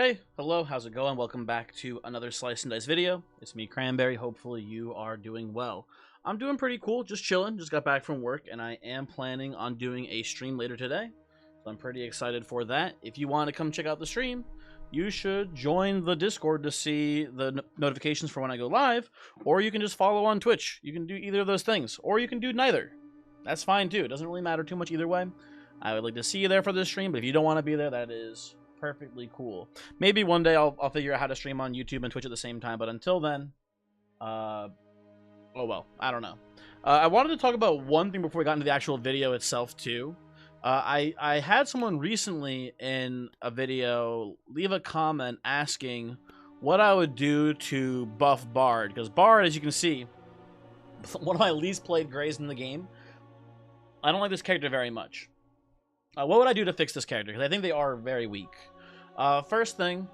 Hey, hello, how's it going? Welcome back to another Slice and Dice video. It's me, Cranberry. Hopefully you are doing well. I'm doing pretty cool, just chilling, just got back from work, and I am planning on doing a stream later today. So I'm pretty excited for that. If you want to come check out the stream, you should join the Discord to see the notifications for when I go live, or you can just follow on Twitch. You can do either of those things, or you can do neither. That's fine too. It doesn't really matter too much either way. I would like to see you there for this stream, but if you don't want to be there, that is perfectly cool. Maybe one day I'll figure out how to stream on YouTube and Twitch at the same time, but until then, oh well, I don't know. I wanted to talk about one thing before we got into the actual video itself too. I had someone recently in a video leave a comment asking what I would do to buff Bard, because Bard, as you can see, one of my least played Greys in the game. I don't like this character very much. What would I do to fix this character? Because I think they are very weak. First thing,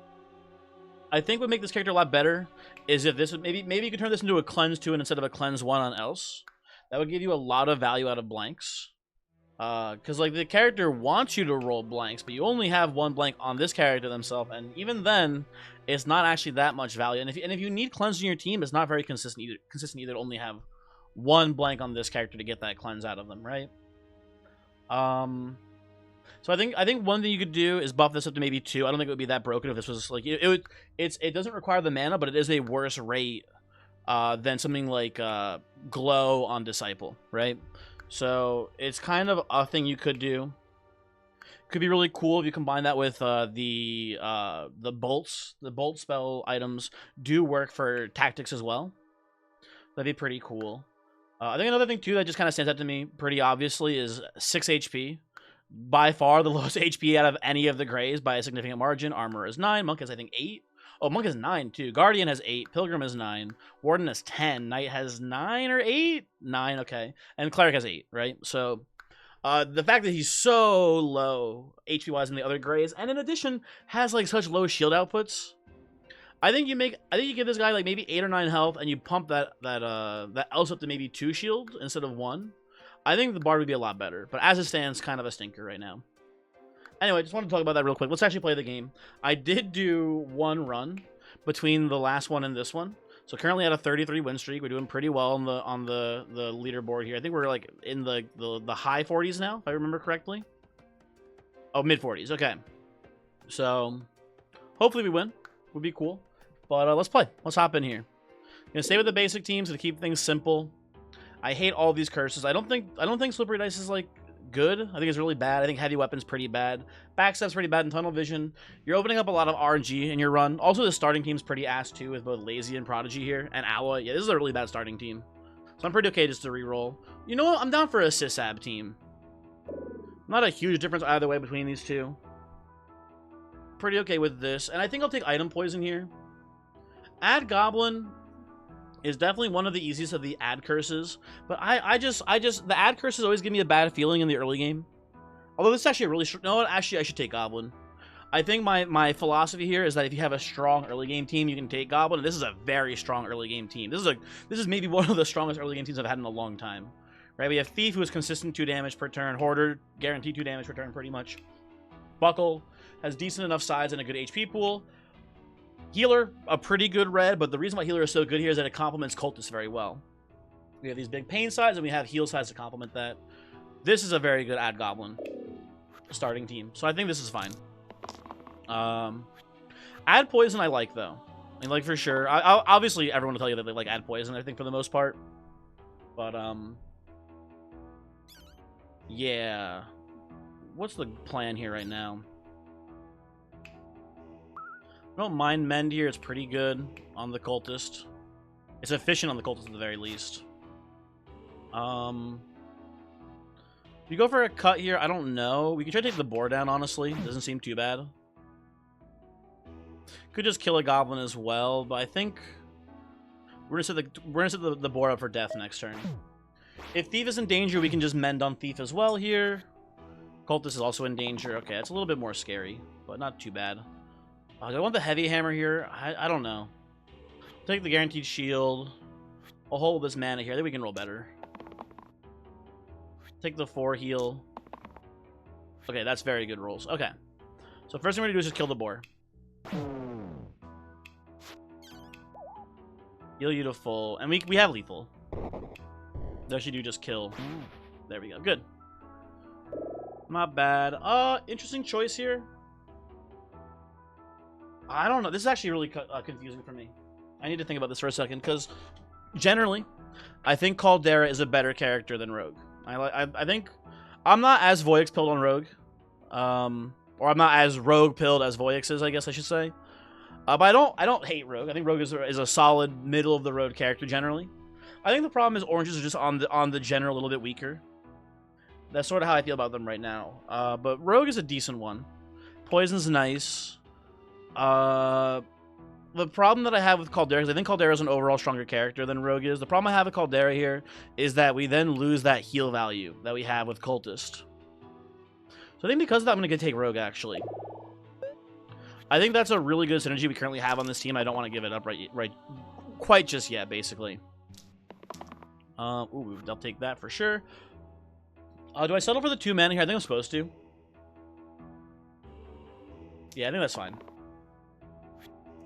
I think would make this character a lot better is if this would maybe you could turn this into a cleanse 2 instead of a cleanse 1 on else. That would give you a lot of value out of blanks. Because like the character wants you to roll blanks, but you only have one blank on this character themselves, and even then, it's not actually that much value. And if you need cleanse in your team, it's not very consistent either to only have one blank on this character to get that cleanse out of them, right? So I think one thing you could do is buff this up to maybe 2. I don't think it would be that broken if this was like it doesn't require the mana, but it is a worse rate than something like Glow on Disciple, right? So it's kind of a thing you could do. Could be really cool if you combine that with the bolts. The bolt spell items do work for tactics as well. That'd be pretty cool. I think another thing too that just kind of stands out to me pretty obviously is 6 HP. By far the lowest HP out of any of the Greys by a significant margin. Armor is 9. Monk is, I think, 8. Oh, Monk is 9, too. Guardian has 8. Pilgrim is 9. Warden has 10. Knight has 9 or 8? 9, okay. And Cleric has 8, right? So, the fact that he's so low HP-wise in the other Greys, and in addition, has, like, such low shield outputs, I think you give this guy, like, maybe 8 or 9 health, and you pump that else up to maybe 2 shield instead of 1. I think the Bard would be a lot better, but as it stands, kind of a stinker right now. Anyway, just want to talk about that real quick. Let's actually play the game. I did do one run between the last one and this one. So currently at a 33 win streak. We're doing pretty well on the leaderboard here. I think we're like in the high 40s now, if I remember correctly. Oh, mid 40s. Okay. So hopefully we win. Would be cool. But let's play. Let's hop in here. Gonna stay with the basic teams to keep things simple. I hate all these curses. I don't think Slippery Dice is like good. I think it's really bad. I think Heavy Weapon's pretty bad. Backstep's pretty bad, and Tunnel Vision. You're opening up a lot of RNG in your run. Also, the starting team's pretty ass too, with both Lazy and Prodigy here, and Alloy. Yeah, this is a really bad starting team. So I'm pretty okay just to reroll. You know what? I'm down for a Sysab team. Not a huge difference either way between these two. Pretty okay with this, and I think I'll take Item Poison here. Add Goblin is definitely one of the easiest of the ad curses, but I just the ad curses always give me a bad feeling in the early game. Although this is actually a really no, actually I should take Goblin. I think my philosophy here is that if you have a strong early game team, you can take Goblin. And this is a very strong early game team. This is maybe one of the strongest early game teams I've had in a long time. Right? We have Thief, who is consistent 2 damage per turn. Hoarder, guaranteed 2 damage per turn, pretty much. Buckle has decent enough size and a good HP pool. Healer, a pretty good red, but the reason why Healer is so good here is that it complements Cultist very well. We have these big pain sides, and we have heal sides to complement that. This is a very good Ad Goblin starting team, so I think this is fine. Ad Poison I like, though. I mean, like, for sure. Obviously, everyone will tell you that they like Ad Poison, I think, for the most part. But, yeah. What's the plan here right now? I don't mind Mend here. It's pretty good on the Cultist. It's efficient on the Cultist at the very least. If you go for a cut here, I don't know. We can try to take the boar down, honestly. Doesn't seem too bad. Could just kill a Goblin as well, but I think we're gonna set the boar up for death next turn. If Thief is in danger, we can just Mend on Thief as well here. Cultist is also in danger. Okay, it's a little bit more scary, but not too bad. Do I want the Heavy Hammer here? I don't know. Take the Guaranteed Shield. I'll hold this mana here. I think we can roll better. Take the 4 heal. Okay, that's very good rolls. Okay. So first thing we're going to do is just kill the boar. Heal you to full. And we have lethal. They actually do just kill. There we go. Good. Not bad. Interesting choice here. I don't know. This is actually really confusing for me. I need to think about this for a second, because generally, I think Caldera is a better character than Rogue. I think I'm not as Voyix pilled on Rogue, or I'm not as Rogue pilled as Voyix is, I guess I should say. But I don't hate Rogue. I think Rogue is a solid middle of the road character generally. I think the problem is oranges are just on the general a little bit weaker. That's sort of how I feel about them right now. But Rogue is a decent one. Poison's nice. The problem that I have with Caldera is I think Caldera is an overall stronger character than Rogue is. The problem I have with Caldera here is that we then lose that heal value that we have with Cultist. So I think because of that, I'm going to take Rogue, actually. I think that's a really good synergy we currently have on this team. I don't want to give it up right quite just yet, basically. Ooh, I'll take that for sure. Do I settle for the 2 mana here? I think I'm supposed to. Yeah, I think that's fine.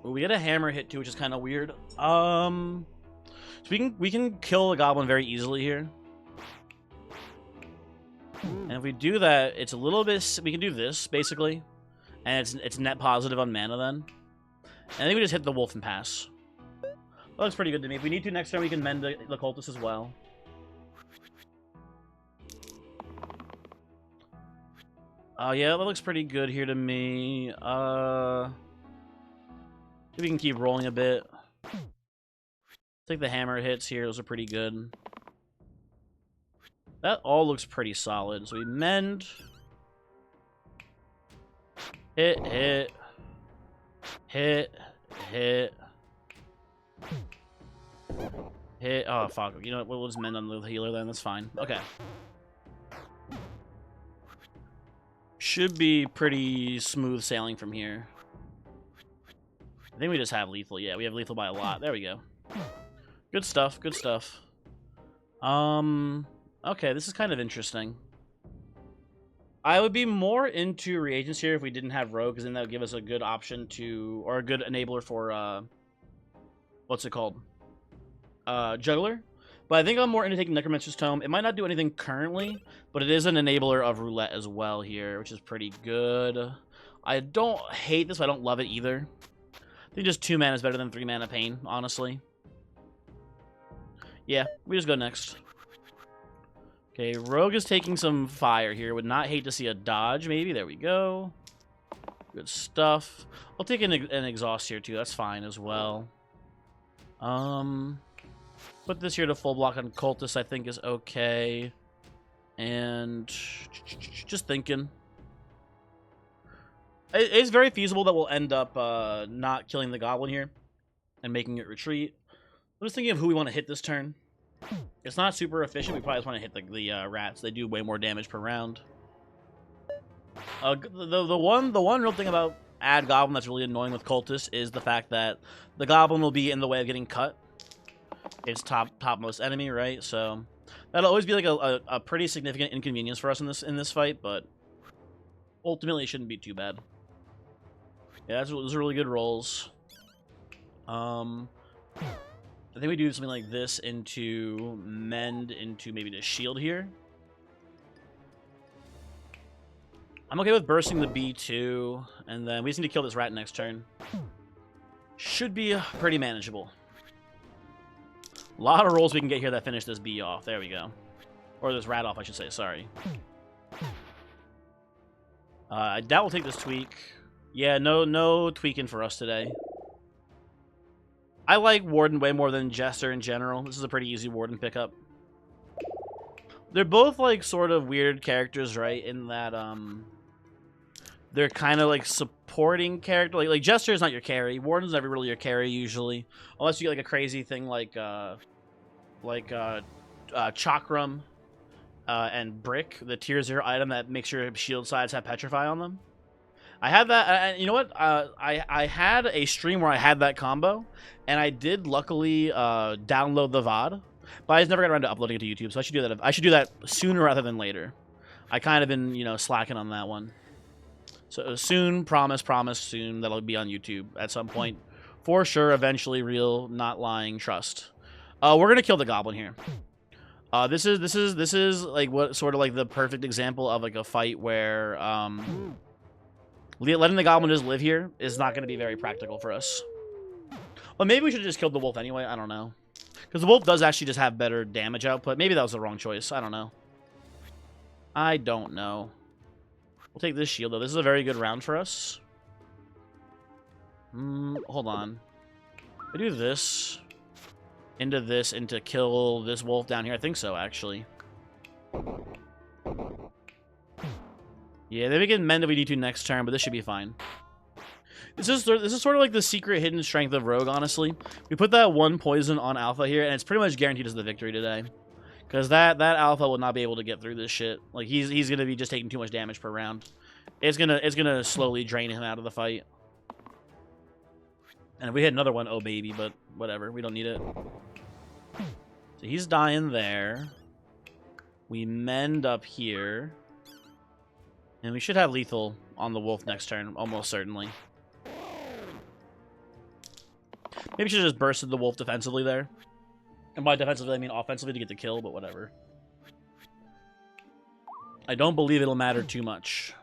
Ooh, we get a hammer hit too, which is kind of weird. So we can kill a goblin very easily here. And if we do that, it's a little bit. We can do this basically, and it's net positive on mana then. And I think we just hit the wolf and pass. That looks pretty good to me. If we need to next turn, we can mend the cultist as well. Yeah, that looks pretty good here to me. We can keep rolling a bit. I think the hammer hits here. Those are pretty good. That all looks pretty solid. So we mend. Hit, hit. Hit, hit. Hit. Oh, fuck. You know what? We'll just mend on the healer then. That's fine. Okay. Should be pretty smooth sailing from here. I think we just have lethal. Yeah, we have lethal by a lot. There we go. Good stuff. Good stuff. Okay, this is kind of interesting. I would be more into reagents here if we didn't have Rogue, because then that would give us a good option to, or a good enabler for, what's it called? Juggler. But I think I'm more into taking Necromancer's Tome. It might not do anything currently, but it is an enabler of Roulette as well here, which is pretty good. I don't hate this, but I don't love it either. I think just 2 mana is better than 3 mana Pain, honestly. Yeah, we just go next. Okay, Rogue is taking some fire here. Would not hate to see a dodge, maybe. There we go. Good stuff. I'll take an exhaust here, too. That's fine as well. Put this here to full block on Cultist, I think is okay. And just thinking. It's very feasible that we'll end up not killing the goblin here and making it retreat. I'm just thinking of who we want to hit this turn. It's not super efficient. We probably just want to hit the rats. They do way more damage per round. The one real thing about Ad Goblin that's really annoying with Cultist is the fact that the goblin will be in the way of getting cut. It's topmost enemy, right? So that'll always be like a pretty significant inconvenience for us in this fight, but ultimately it shouldn't be too bad. Yeah, those are really good rolls. I think we do something like this into mend into maybe the shield here. I'm okay with bursting the B2, and then we just need to kill this rat next turn. Should be pretty manageable. A lot of rolls we can get here that finish this B off. There we go. Or this rat off, I should say. Sorry. I doubt we'll take this tweak. Yeah, no tweaking for us today. I like Warden way more than Jester in general. This is a pretty easy Warden pickup. They're both, like, sort of weird characters, right? In that, they're kind of, like, supporting character. Like Jester is not your carry. Warden's never really your carry, usually. Unless you get, like, a crazy thing like Chakram and Brick, the tier 0 item that makes your shield sides have Petrify on them. I had that, you know what? I had a stream where I had that combo, and I did luckily download the VOD, but I just never got around to uploading it to YouTube, so I should do that. I should do that sooner rather than later. I kind of been, you know, slacking on that one. So soon, promise, soon. That'll be on YouTube at some point. For sure, eventually, real, not lying, trust. We're gonna kill the goblin here. This is like what sort of like the perfect example of like a fight where letting the goblin just live here is not gonna be very practical for us. Well, maybe we should have just killed the wolf anyway. I don't know, because the wolf does actually just have better damage output. Maybe that was the wrong choice. I don't know. I don't know. We'll take this shield though. This is a very good round for us. Hold on. I do this. Into this, and to kill this wolf down here. I think so, actually. Yeah, they can mend if we need to next turn, but this should be fine. This is sort of like the secret hidden strength of Rogue, honestly. We put that one poison on Alpha here, and it's pretty much guaranteed us the victory today. Because that Alpha will not be able to get through this shit. Like, he's gonna be just taking too much damage per round. It's gonna slowly drain him out of the fight. And if we hit another one, oh baby, but whatever, we don't need it. So he's dying there. We mend up here. And we should have lethal on the wolf next turn, almost certainly. Maybe we should have just bursted the wolf defensively there. And by defensively, I mean offensively to get the kill, but whatever. I don't believe it'll matter too much.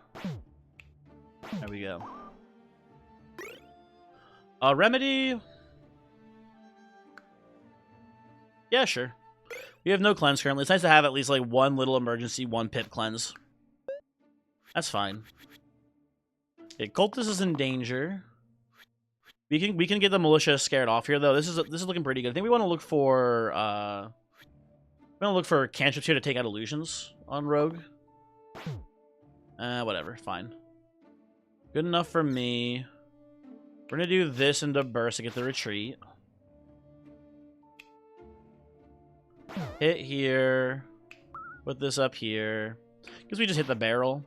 There we go. Remedy. Yeah, sure. We have no cleanse currently. It's nice to have at least like one little emergency, one pip cleanse. That's fine. Okay, Cultist is in danger. We can get the militia scared off here though. This is looking pretty good. I think we want to look for cantrips here to take out illusions on Rogue. Whatever, fine. Good enough for me. We're gonna do this into burst to get the retreat. Hit here. Put this up here. Because we just hit the barrel.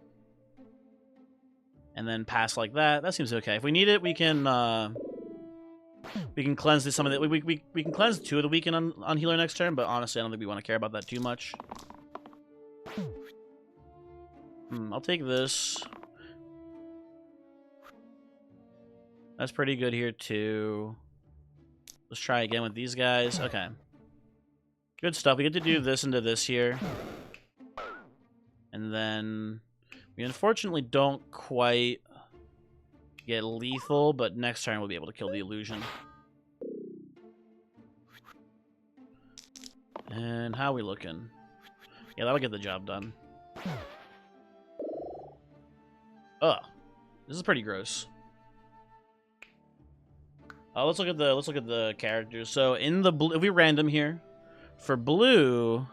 And then pass like that. That seems okay. If we need it, we can cleanse this, some of the we can cleanse 2 of the weaken on healer next turn, but honestly I don't think we want to care about that too much. I'll take this. That's pretty good here too. Let's try again with these guys. Okay. Good stuff. We get to do this into this here. And then we unfortunately don't quite get lethal, but next turn we'll be able to kill the illusion. And how are we looking? Yeah, that'll get the job done. Ugh. This is pretty gross. Let's look at the characters. So in the blue, if we random here, for blue,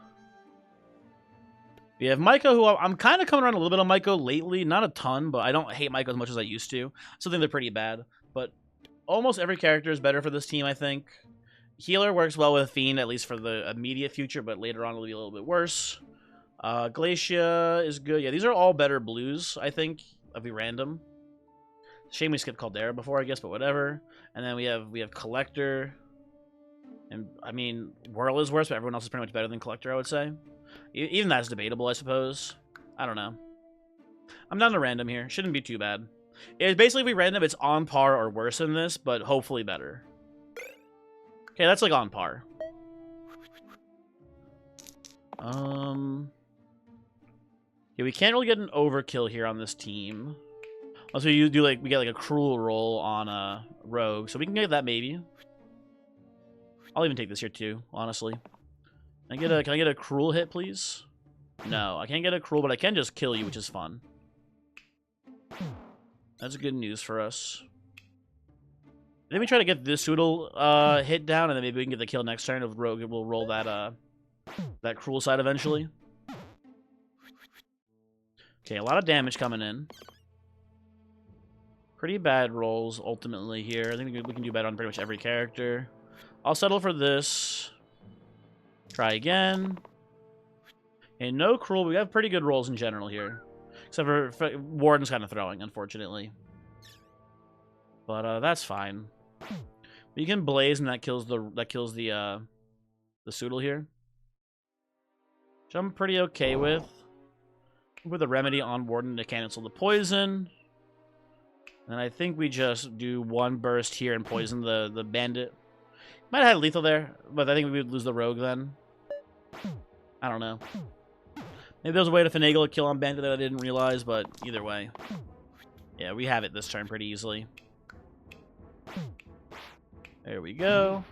we have Maiko, who I'm kind of coming around a little bit on Maiko lately. Not a ton, but I don't hate Maiko as much as I used to. I still think they're pretty bad. But almost every character is better for this team, I think. Healer works well with Fiend, at least for the immediate future, but later on it'll be a little bit worse. Glacia is good. Yeah, these are all better blues, I think, if we random. Shame we skipped Caldera before, I guess, but whatever. And then we have Collector. And, I mean, Whirl is worse, but everyone else is pretty much better than Collector, I would say. Even that's debatable, I suppose. I don't know. I'm down to random here. Shouldn't be too bad. It's basically, if we random, it's on par or worse than this, but hopefully better. Okay, that's like on par. Yeah, we can't really get an overkill here on this team. Also, you do like we get like a cruel roll on a rogue, so we can get that maybe. I'll even take this here too, honestly. Can I get a cruel hit, please? No, I can't get a cruel, but I can just kill you, which is fun. That's good news for us. Then we try to get this Soodle hit down, and then maybe we can get the kill next turn. If Rogue will roll that that cruel side eventually. Okay, a lot of damage coming in. Pretty bad rolls ultimately here. I think we can do better on pretty much every character. I'll settle for this. Try again. And no cruel. We have pretty good rolls in general here. Except for Warden's kind of throwing, unfortunately. But that's fine. We can blaze, and that kills the Soodle here. Which I'm pretty okay with. With a remedy on Warden to cancel the poison. And I think we just do one burst here and poison the bandit. Might have had lethal there, but I think we would lose the rogue then. I don't know. Maybe there was a way to finagle a kill on bandit that I didn't realize, but either way. Yeah, we have it this turn pretty easily. There we go.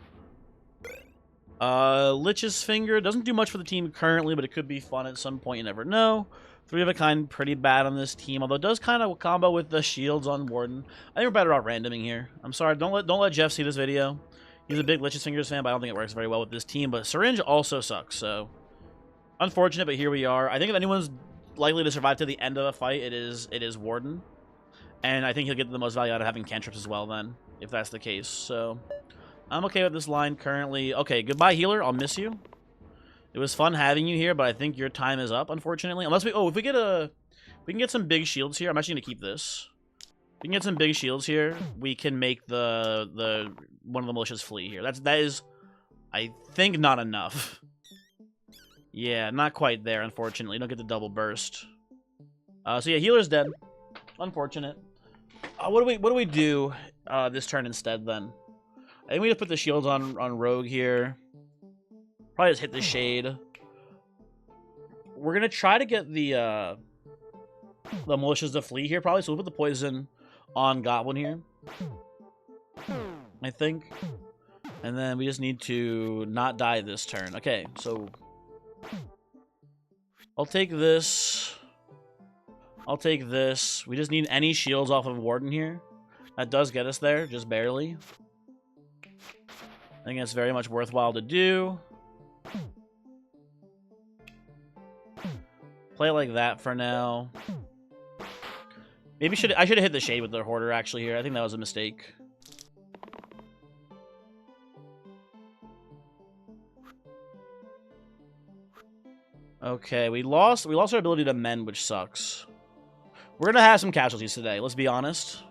Lich's Finger doesn't do much for the team currently, but it could be fun at some point. You never know. 3 of a kind, pretty bad on this team, although it does kind of combo with the shields on Warden. I think we're better off randoming here. I'm sorry, don't let Jeff see this video. He's a big Lich's Fingers fan, but I don't think it works very well with this team. But Syringe also sucks, so unfortunate. But here we are. I think if anyone's likely to survive to the end of a fight, it is Warden, and I think he'll get the most value out of having cantrips as well. Then, if that's the case, so. I'm okay with this line currently. Okay, goodbye, healer. I'll miss you. It was fun having you here, but I think your time is up, unfortunately. Unless we... Oh, if we get a... We can get some big shields here. I'm actually going to keep this. If we can get some big shields here, we can make the one of the militias flee here. That is, I think, not enough. Yeah, not quite there, unfortunately. You don't get the double burst. So yeah, healer's dead. Unfortunate. What do we do this turn instead, then? I think we just put the shields on Rogue here. Probably just hit the Shade. We're gonna try to get the militias to flee here, probably. So we'll put the poison on Goblin here, I think. And then we just need to not die this turn. Okay, so I'll take this. I'll take this. We just need any shields off of Warden here. That does get us there, just barely. I think it's very much worthwhile to do. Play it like that for now. Maybe I should have hit the Shade with the Hoarder actually here. I think that was a mistake. Okay, we lost our ability to mend, which sucks. We're gonna have some casualties today, let's be honest.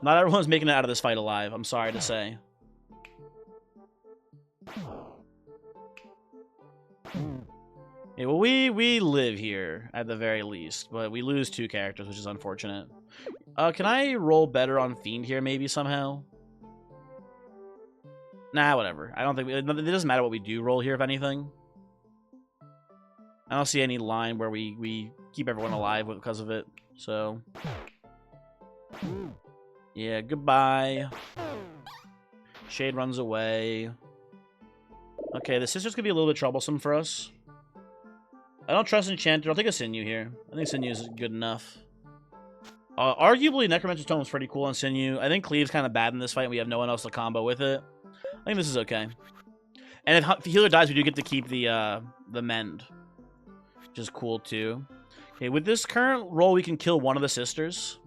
Not everyone's making it out of this fight alive, I'm sorry to say. Yeah, well, we live here, at the very least, but we lose 2 characters, which is unfortunate. Can I roll better on Fiend here, maybe, somehow? Nah, whatever. I don't think... It doesn't matter what we do roll here, if anything. I don't see any line where we keep everyone alive because of it, so... Yeah, goodbye. Shade runs away. Okay, the Sister's gonna be a little bit troublesome for us. I don't trust Enchanter. I'll take a Sinew here. I think Sinew is good enough. Arguably, Necromancer's Tome is pretty cool on Sinew. I think Cleave's kind of bad in this fight. We have no one else to combo with it. I think this is okay. And if Healer dies, we do get to keep the Mend, which is cool, too. Okay, with this current roll, we can kill one of the Sisters.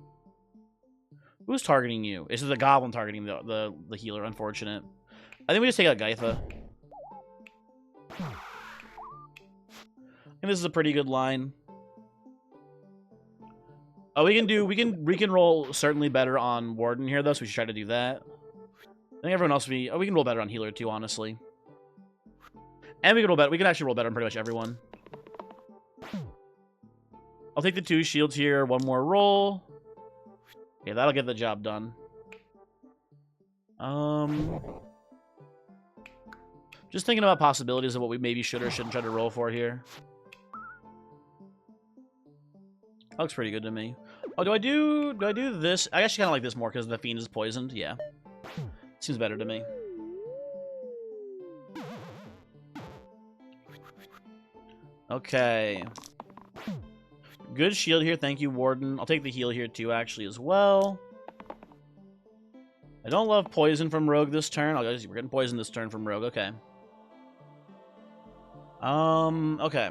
Who's targeting you? This is the Goblin targeting the Healer, unfortunate. I think we just take out Gaitha. And this is a pretty good line. Oh, we can roll certainly better on Warden here, though, so we should try to do that. I think everyone else will be... Oh, we can roll better on Healer, too, honestly. And we can roll better. We can actually roll better on pretty much everyone. I'll take the 2 shields here. One more roll. Yeah, that'll get the job done. Just thinking about possibilities of what we maybe should or shouldn't try to roll for here. That looks pretty good to me. Oh, do I do this? I actually kind of like this more because the Fiend is poisoned. Yeah. Seems better to me. Okay. Good shield here. Thank you, Warden. I'll take the heal here, too, actually, as well. I don't love poison from Rogue this turn. We're getting poison this turn from Rogue. Okay. Okay.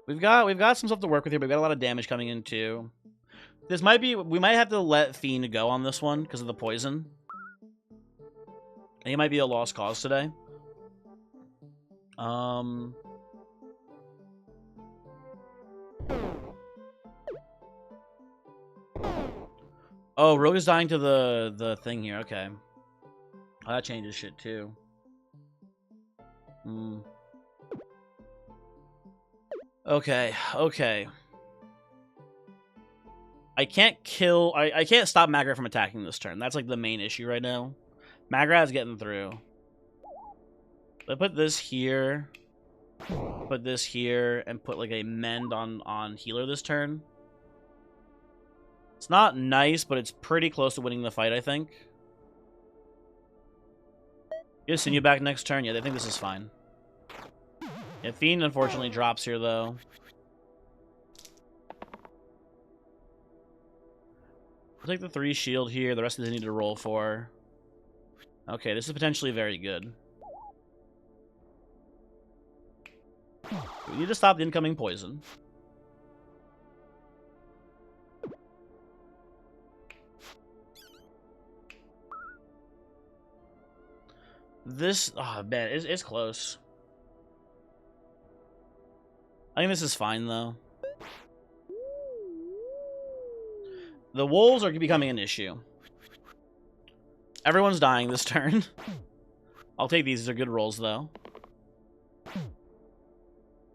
We've got some stuff to work with here, but we've got a lot of damage coming in, too. This might be... We might have to let Fiend go on this one because of the poison. And he might be a lost cause today. Oh, Rogue is dying to the thing here. Okay. Oh, that changes shit, too. Okay, okay. I can't kill... I can't stop Magrat from attacking this turn. That's, like, the main issue right now. Magrat's getting through. I put this here. Put this here. And put, like, a Mend on Healer this turn. It's not nice, but it's pretty close to winning the fight, I think. Get Sinew back next turn. Yeah, I think this is fine. Yeah, Fiend unfortunately drops here, though. I'll take the 3 shield here. The rest of these I need to roll for. Okay, this is potentially very good. We need to stop the incoming poison. This... Oh, man, it's close. I think this is fine, though. The wolves are becoming an issue. Everyone's dying this turn. I'll take these. These are good rolls, though.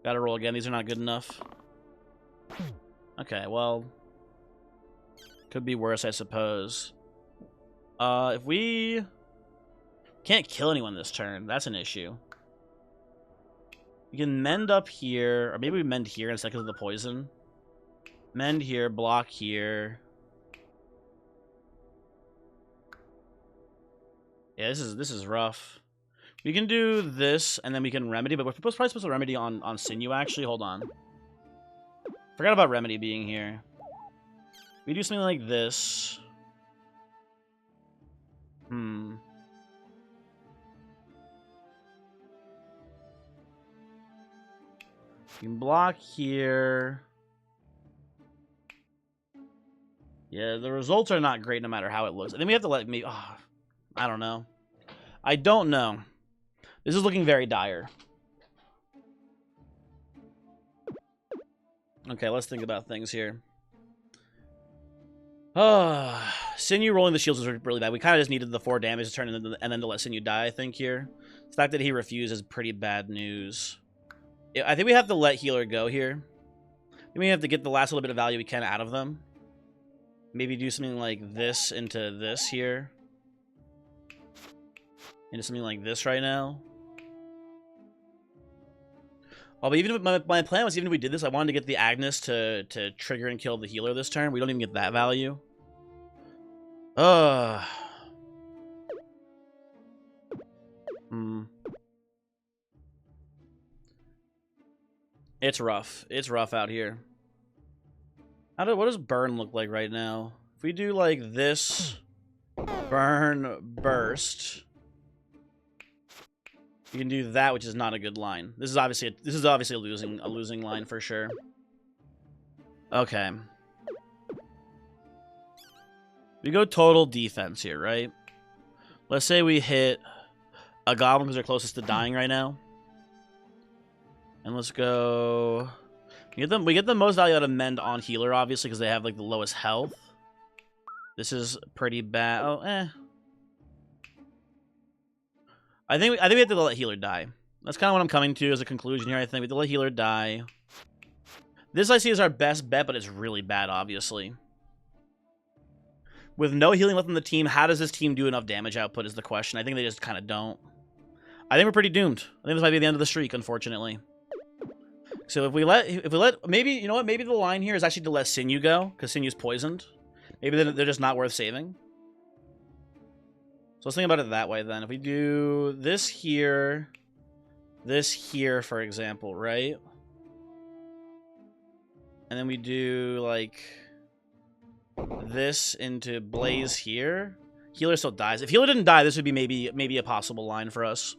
Gotta roll again. These are not good enough. Okay, well... Could be worse, I suppose. If we... Can't kill anyone this turn. That's an issue. We can mend up here. Or maybe we mend here instead because of the poison. Mend here, block here. Yeah, this is rough. We can do this, and then we can remedy, but we're probably supposed to remedy on Sinew, actually. Hold on. Forgot about remedy being here. We do something like this. You can block here. Yeah, the results are not great no matter how it looks. And then we have to let me... Oh, I don't know. I don't know. This is looking very dire. Okay, let's think about things here. Sinew rolling the shields was really bad. We kind of just needed the 4 damage to turn and then to let Sinew die, I think, here. The fact that he refused is pretty bad news. I think we have to let Healer go here. I think we have to get the last little bit of value we can out of them. Maybe do something like this into this here. Into something like this right now. Oh, but even if my plan was, even if we did this, I wanted to get the Agnes to trigger and kill the Healer this turn. We don't even get that value. It's rough. It's rough out here. What does burn look like right now? If we do like this, burn, burst, you can do that, which is not a good line. This is obviously a losing line for sure. Okay. We go total defense here, right? Let's say we hit a goblin because they're closest to dying right now. And let's go... We get the most value out of Mend on Healer, obviously, because they have, like, the lowest health. This is pretty bad. Oh, I think we have to let Healer die. That's kind of what I'm coming to as a conclusion here, I think. We have to let Healer die. This I see as our best bet, but it's really bad, obviously. With no healing left on the team, how does this team do enough damage output is the question. I think they just kind of don't. I think we're pretty doomed. I think this might be the end of the streak, unfortunately. So if we let, maybe, you know what, maybe the line here is actually to let Sinew go, because Sinew's poisoned. Maybe they're just not worth saving. So let's think about it that way, then. If we do this here, for example, right? And then we do, like, this into Blaze here. Healer still dies. If Healer didn't die, this would be maybe a possible line for us.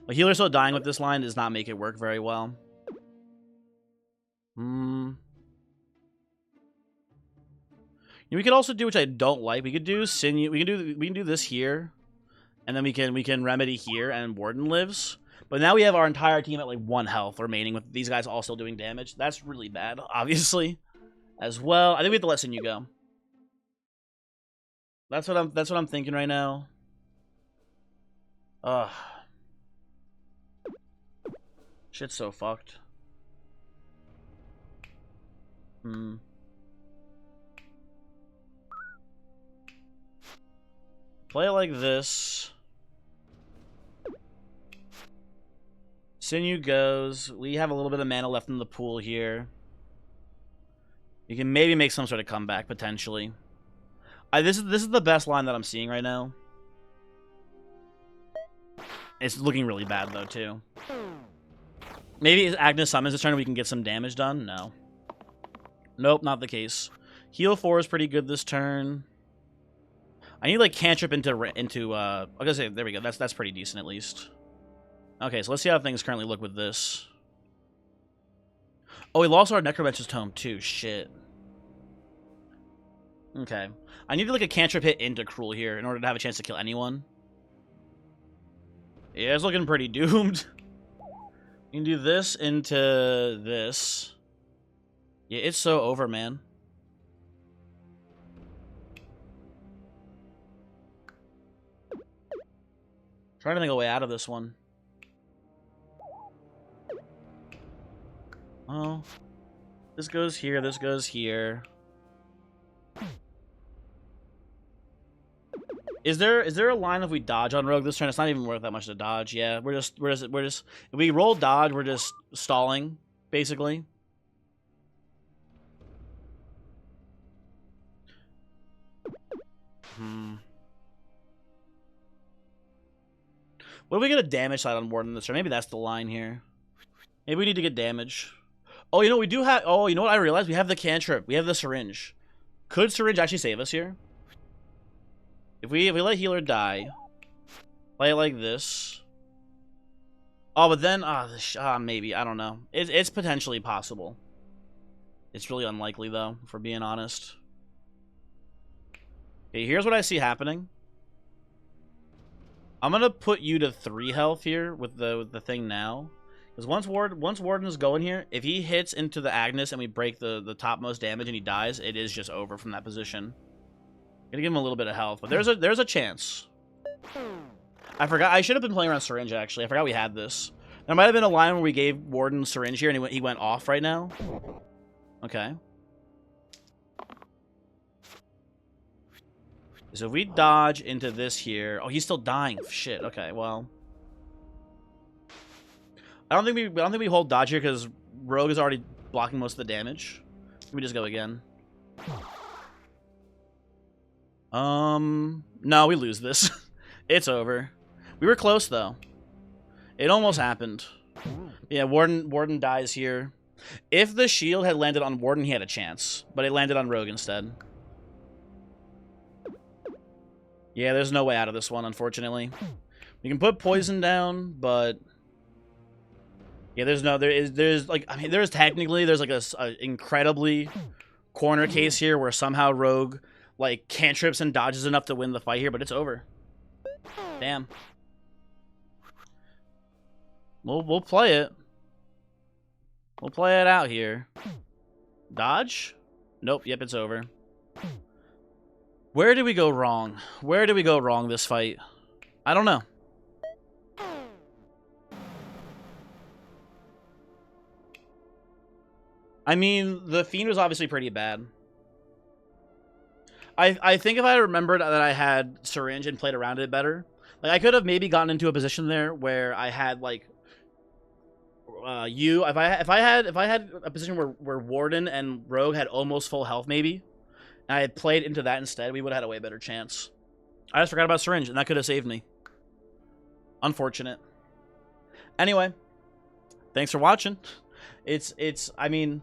But Healer still dying with this line does not make it work very well. We could also do, which I don't like. We could do Sinew. We can do this here, and then we can remedy here, and Warden lives. But now we have our entire team at like 1 health remaining, with these guys all still doing damage. That's really bad, obviously, as well. I think we have to let Sinew go. That's what I'm thinking right now. Ugh. Shit's so fucked. Play it like this. Sinew goes. We have a little bit of mana left in the pool here. You can maybe make some sort of comeback, potentially. This is the best line that I'm seeing right now. It's looking really bad, though, too. Maybe Agnes summons this turn and we can get some damage done? No. Nope, not the case. Heal 4 is pretty good this turn. I need, like, cantrip into I was gonna say, there we go. That's pretty decent, at least. Okay, so let's see how things currently look with this. Oh, we lost our Necromancer's Tome, too. Shit. Okay. I need, like, a cantrip hit into Cruel here in order to have a chance to kill anyone. Yeah, it's looking pretty doomed. You can do this into this. Yeah, it's so over, man. Trying to think of a way out of this one. Oh. This goes here, this goes here. Is there a line if we dodge on Rogue this turn? It's not even worth that much to dodge. Yeah, we're just if we roll dodge, we're just stalling, basically. What if we get a damage side on Warden this turn? Maybe that's the line here. Maybe we need to get damage. Oh, you know, we do have... Oh, you know what I realized? We have the cantrip. We have the syringe. Could syringe actually save us here? If we let healer die, play it like this. Oh, but then... maybe. I don't know. It's potentially possible. It's really unlikely, though, if we're being honest. Okay, here's what I see happening. I'm gonna put you to 3 health here with the thing now. Because once Warden is going here, if he hits into the Agnes and we break the topmost damage and he dies, it is just over from that position. Gonna give him a little bit of health, but there's a chance. I forgot. I should have been playing around syringe, actually. I forgot we had this. There might have been a line where we gave Warden syringe here and he went off right now. Okay. So if we dodge into this here... Oh, he's still dying. Shit. Okay, well... I don't think we hold dodge here because Rogue is already blocking most of the damage. Let me just go again. No, we lose this. It's over. We were close though. It almost happened. Yeah, Warden dies here. If the shield had landed on Warden, he had a chance, but it landed on Rogue instead. Yeah, there's no way out of this one, unfortunately. We can put poison down, but yeah, there's like, I mean, there's like a incredibly corner case here where somehow Rogue like cantrips and dodges enough to win the fight here, but it's over. Damn. We'll play it. We'll play it out here. Dodge? Nope. Yep, it's over. Where did we go wrong? Where did we go wrong this fight? I don't know. I mean, the Fiend was obviously pretty bad. I think if I remembered that I had Syringe and played around it better, like I could have maybe gotten into a position there where I had like if I had a position where Warden and Rogue had almost full health maybe, and I had played into that instead, we would have had a way better chance. I just forgot about Syringe, and that could have saved me. Unfortunate. Anyway, thanks for watching. I mean,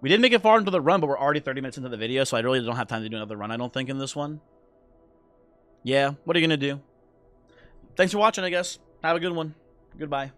we didn't make it far into the run, but we're already 30 minutes into the video, so I really don't have time to do another run, I don't think, in this one. Yeah, what are you going to do? Thanks for watching, I guess. Have a good one. Goodbye.